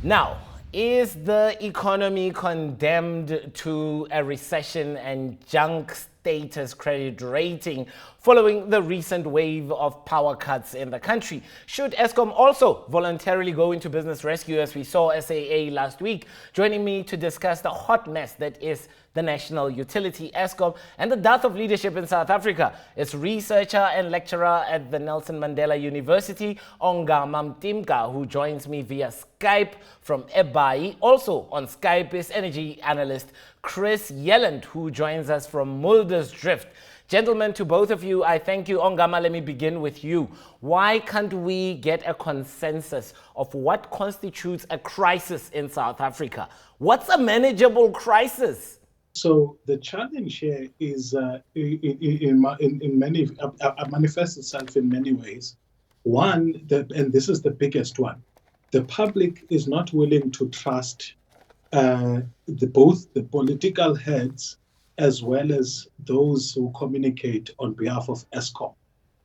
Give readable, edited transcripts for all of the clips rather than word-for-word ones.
Now, is the economy condemned to a recession and junk status credit rating following the recent wave of power cuts in the country? Should Eskom also voluntarily go into business rescue as we saw SAA last week? Joining me to discuss the hot mess that is the national utility Eskom and the dearth of leadership in South Africa is researcher and lecturer at the Nelson Mandela University, Ongama Mtimka, who joins me via Skype from Ebai. Also on Skype is energy analyst Chris Yelland, who joins us from Mulder's Drift. Gentlemen, to both of you, I thank you. Ongama, let me begin with you. Why can't we get a consensus of what constitutes a crisis in South Africa? What's a manageable crisis? So the challenge here is manifests itself in many ways. One, and this is the biggest one, the public is not willing to trust both the political heads as well as those who communicate on behalf of Eskom.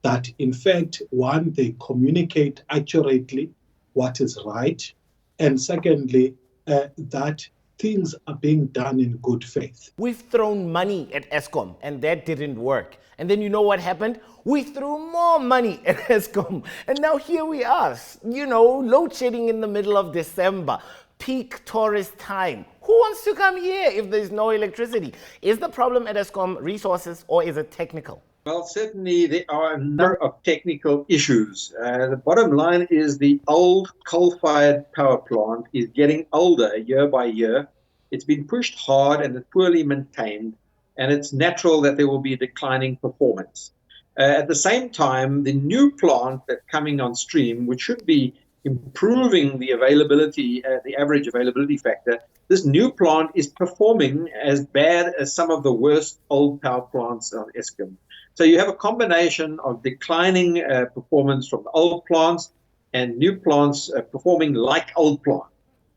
That in fact, one, they communicate accurately what is right, and secondly, that things are being done in good faith. We've thrown money at Eskom and that didn't work. And then you know what happened? We threw more money at Eskom. And now here we are, load shedding in the middle of December, peak tourist time. Who wants to come here if there's no electricity? Is the problem at Eskom resources or is it technical? Well, certainly there are a number of technical issues. The bottom line is the old coal-fired power plant is getting older year by year. It's been pushed hard and it's poorly maintained, and it's natural that there will be declining performance. At the same time, the new plant that's coming on stream, which should be improving the availability, the average availability factor, this new plant is performing as bad as some of the worst old power plants on Eskom. So you have a combination of declining performance from the old plants and new plants performing like old plants.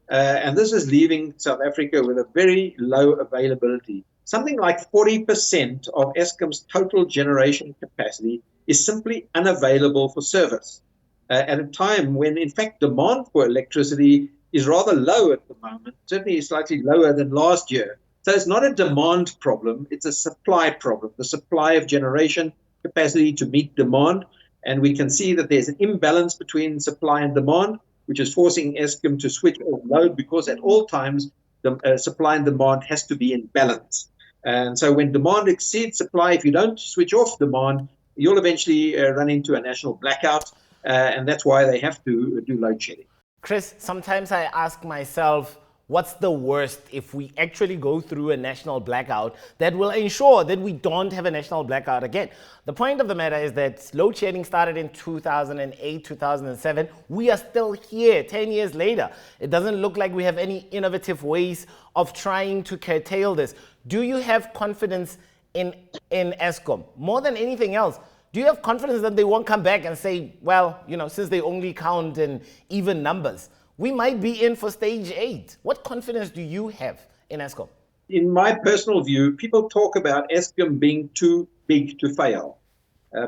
And this is leaving South Africa with a very low availability. Something like 40% of Eskom's total generation capacity is simply unavailable for service at a time when, in fact, demand for electricity is rather low at the moment, certainly slightly lower than last year. So it's not a demand problem, it's a supply problem, the supply of generation capacity to meet demand. And we can see that there's an imbalance between supply and demand, which is forcing Eskom to switch off load because at all times the supply and demand has to be in balance. And so when demand exceeds supply, if you don't switch off demand, you'll eventually run into a national blackout. And that's why they have to do load shedding. Chris, sometimes I ask myself, what's the worst if we actually go through a national blackout that will ensure that we don't have a national blackout again? The point of the matter is that load shedding started in 2008, 2007. We are still here 10 years later. It doesn't look like we have any innovative ways of trying to curtail this. Do you have confidence in Eskom? More than anything else, do you have confidence that they won't come back and say, well, since they only count in even numbers, we might be in for stage 8. What confidence do you have in Eskom? In my personal view, people talk about Eskom being too big to fail.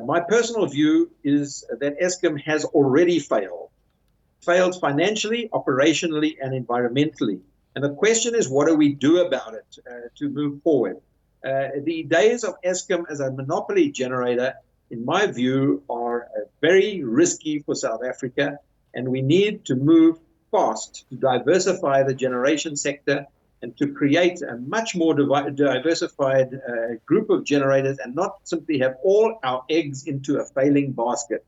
My personal view is that Eskom has already failed financially, operationally, and environmentally. And the question is, what do we do about it to move forward? The days of Eskom as a monopoly generator, in my view, are very risky for South Africa, and we need to move fast to diversify the generation sector and to create a much more diversified group of generators and not simply have all our eggs into a failing basket.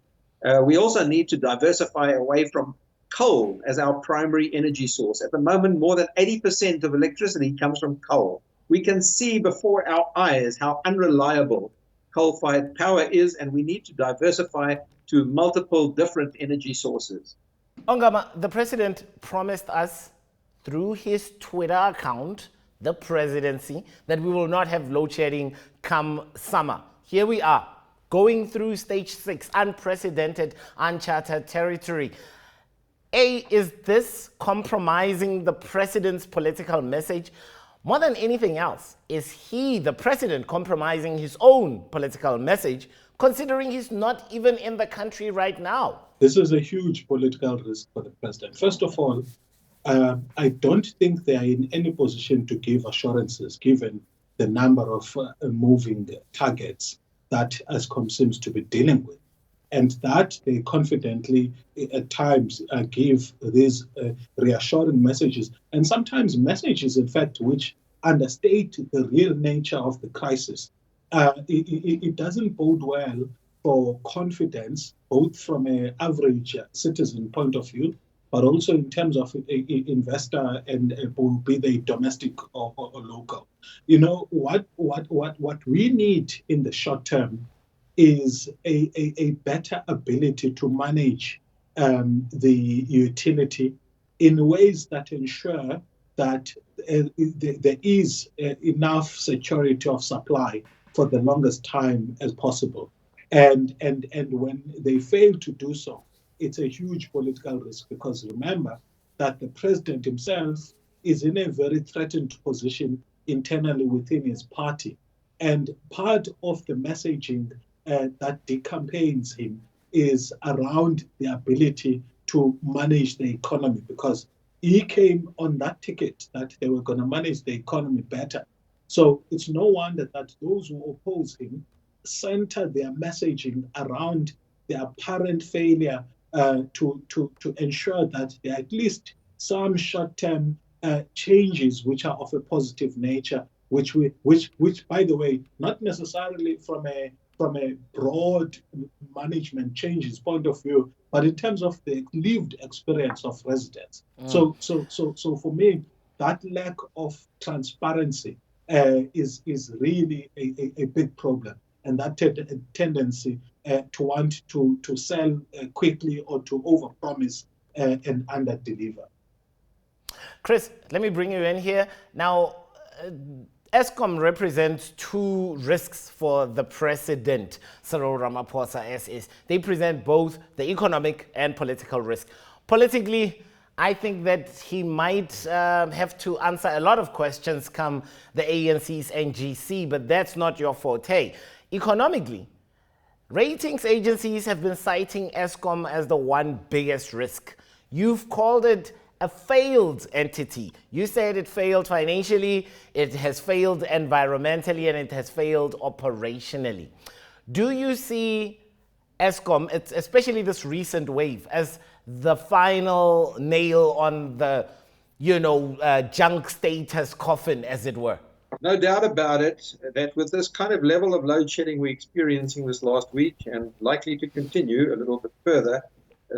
We also need to diversify away from coal as our primary energy source. At the moment, more than 80% of electricity comes from coal. We can see before our eyes how unreliable coal-fired power is, and we need to diversify to multiple different energy sources. Ongama, the president promised us through his Twitter account, the presidency, that we will not have load shedding come summer. Here we are, going through stage 6, unprecedented, uncharted territory. Is this compromising the president's political message? More than anything else, is he, the president, compromising his own political message, considering he's not even in the country right now? This is a huge political risk for the president. First of all, I don't think they are in any position to give assurances, given the number of moving targets that Eskom seems to be dealing with. And that they confidently, at times, give these reassuring messages, and sometimes messages, in fact, which understate the real nature of the crisis. It doesn't bode well for confidence, both from an average citizen point of view, but also in terms of investor and be they domestic or local. You know, what we need in the short term is a better ability to manage the utility in ways that ensure that there is enough security of supply for the longest time as possible. And when they fail to do so, it's a huge political risk, because remember that the president himself is in a very threatened position internally within his party. And part of the messaging that decampaigns him is around the ability to manage the economy, because he came on that ticket that they were going to manage the economy better. So it's no wonder that those who oppose him center their messaging around the apparent failure to ensure that there are at least some short-term changes which are of a positive nature, which by the way, not necessarily from a broad management changes point of view, but in terms of the lived experience of residents. So for me, that lack of transparency is really a big problem, and that tendency to want to sell quickly or to overpromise and underdeliver. Chris, let me bring you in here. Now, Eskom represents two risks for the president, Cyril Ramaphosa, as is. They present both the economic and political risk. Politically, I think that he might have to answer a lot of questions come the ANC's NGC, but that's not your forte. Economically, ratings agencies have been citing Eskom as the one biggest risk. You've called it a failed entity. You said it failed financially, it has failed environmentally, and it has failed operationally. Do you see Eskom, especially this recent wave, as the final nail on the, junk status coffin, as it were? No doubt about it that with this kind of level of load shedding we're experiencing this last week, and likely to continue a little bit further,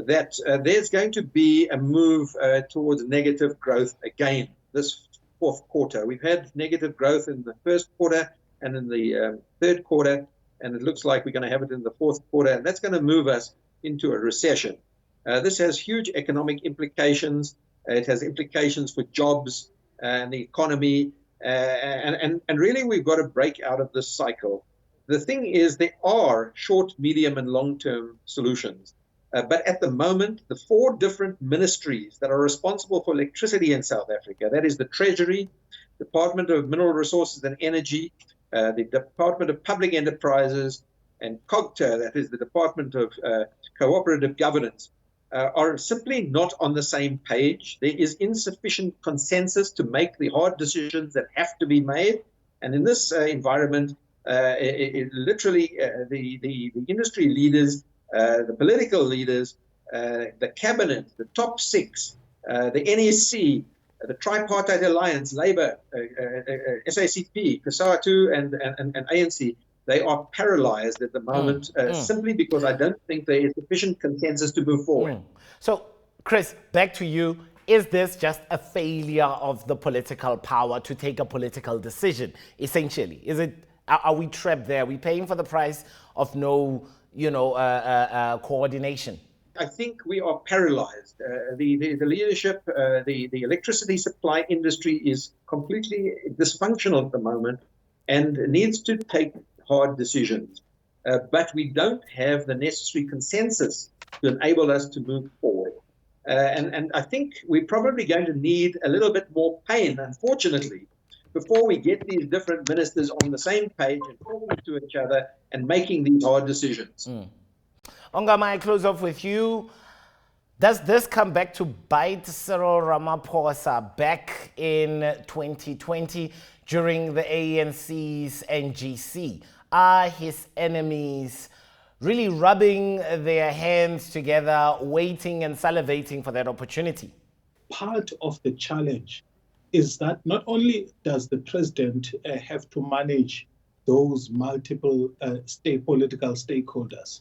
that there's going to be a move towards negative growth again this fourth quarter. We've had negative growth in the first quarter and in the third quarter, and it looks like we're going to have it in the fourth quarter, and that's going to move us into a recession. This has huge economic implications. It has implications for jobs and the economy, and really we've got to break out of this cycle. The thing is, there are short, medium, and long-term solutions. But at the moment, the four different ministries that are responsible for electricity in South Africa, that is the Treasury, Department of Mineral Resources and Energy, the Department of Public Enterprises, and COGTA, that is the Department of Cooperative Governance, are simply not on the same page. There is insufficient consensus to make the hard decisions that have to be made. And in this environment, literally the industry leaders, the political leaders, the cabinet, the top six, the NEC, the Tripartite Alliance, Labour, SACP, COSATU, and ANC, they are paralyzed at the moment simply because I don't think there is sufficient consensus to move forward. So, Chris, back to you. Is this just a failure of the political power to take a political decision, essentially? Are we trapped there? Are we paying for the price of no coordination? I think we are paralyzed. The leadership, the electricity supply industry is completely dysfunctional at the moment and needs to take hard decisions. But we don't have the necessary consensus to enable us to move forward. And I think we're probably going to need a little bit more pain, unfortunately, before we get these different ministers on the same page and talking to each other and making these hard decisions. Ongama, I close off with you. Does this come back to bite Cyril Ramaphosa back in 2020 during the ANC's NGC? Are his enemies really rubbing their hands together, waiting and salivating for that opportunity? Part of the challenge is that not only does the president have to manage those multiple political stakeholders,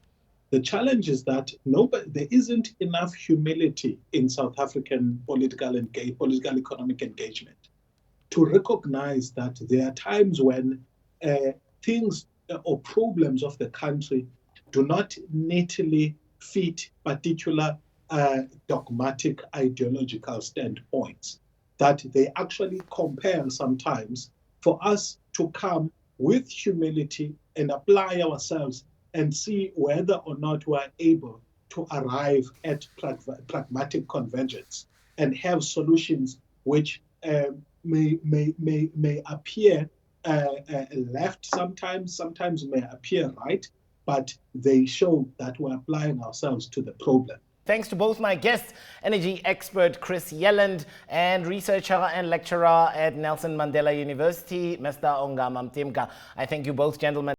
the challenge is that there isn't enough humility in South African political economic engagement to recognize that there are times when things or problems of the country do not neatly fit particular dogmatic ideological standpoints, that they actually compel sometimes for us to come with humility and apply ourselves and see whether or not we are able to arrive at pragmatic convergence and have solutions which may appear left sometimes may appear right, but they show that we're applying ourselves to the problem. Thanks to both my guests, energy expert Chris Yelland and researcher and lecturer at Nelson Mandela University, Mr. Ongama Mtimka. I thank you both, gentlemen.